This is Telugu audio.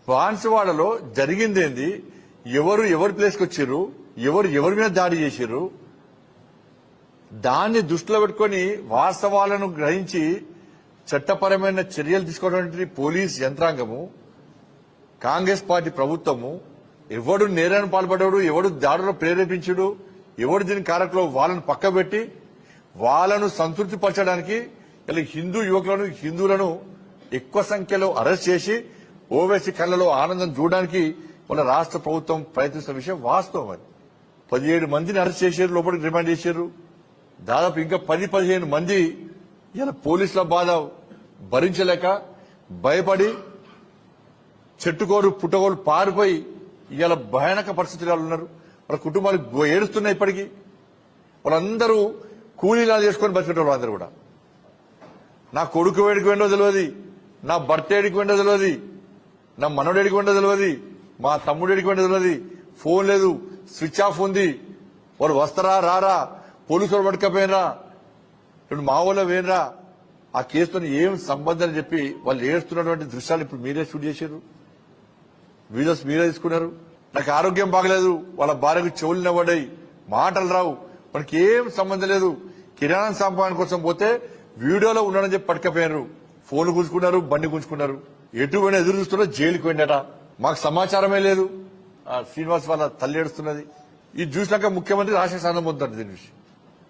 బాన్సువాడలో జరిగిందేంది, ఎవరి ప్లేస్కి వచ్చిర్రు, ఎవరి మీద దాడి చేసిర్రు, దాన్ని దృష్టిలో పెట్టుకుని వాస్తవాలను గ్రహించి చట్టపరమైన చర్యలు తీసుకోవడానికి పోలీస్ యంత్రాంగము, కాంగ్రెస్ పార్టీ ప్రభుత్వము, ఎవడు నేరాన్ని పాల్పడ్డాడు, ఎవడు దాడిలో ప్రేరేపించుడు, ఎవడు దీని కారకులు వాళ్ళను పక్కబెట్టి వాళ్ళను సంతృప్తి పరచడానికి ఇలా హిందూ యువకులను, హిందువులను ఎక్కువ సంఖ్యలో అరెస్ట్ చేసి ఓవైసీ కళ్ళలో ఆనందం చూడడానికి మన రాష్ట్ర ప్రభుత్వం ప్రయత్నిస్తున్న విషయం వాస్తవం. అది 17 మందిని అరెస్ట్ చేశారు, లోపలికి రిమాండ్ చేశారు. దాదాపు ఇంకా 10-15 మంది ఇలా పోలీసుల బాధ భరించలేక భయపడి చెట్టుకోరు పుట్టగోలు పారిపోయి ఇలా భయానక పరిస్థితులు ఉన్నారు. వాళ్ళ కుటుంబాలు ఏడుస్తున్నాయి. ఇప్పటికీ వాళ్ళందరూ కూలీలా చేసుకొని బతికేటోళ్ళు. అందరూ కూడా నా కొడుకు వేడికి వెండో తెలియదు, నా భర్త ఏడికి వెండో తెలియదు, నా మనోడు ఏడికి వెండో తెలియదు, మా తమ్ముడు ఏడికి వెండో తెలియదు, ఫోన్ లేదు, స్విచ్ ఆఫ్ ఉంది. వాడు వస్తారా రారా, పోలీసులు పట్టుకపోయినరా, ఇప్పుడు మా ఊళ్ళో వేనరా, ఆ కేసుతో ఏం సంబంధం అని చెప్పి వాళ్ళు ఏడుస్తున్నటువంటి దృశ్యాలు ఇప్పుడు మీరే షూట్ చేశారు, వీడియోస్ మీరే తీసుకున్నారు. నాకు ఆరోగ్యం బాగలేదు, వాళ్ళ భార్యకు చెవులు నిలబడ్డాయి, మాటలు రావు, మనకి ఏం సంబంధం లేదు. కిరాణా సంపాదన కోసం పోతే వీడియోలో ఉన్నాడని చెప్పి పట్టుకపోయారు, ఫోన్ గుంజుకున్నారు, బండి గుంజుకున్నారు. ఎటువంటి ఎదురు చూస్తున్నా జైలుకి వెళ్ళాట. మాకు సమాచారమే లేదు. శ్రీనివాస్ వాళ్ళ తల్లి ఏడుస్తున్నది. ఇది చూసినాక ముఖ్యమంత్రి రాష్ట్ర సాధన పొందుతాడు దీని విషయం.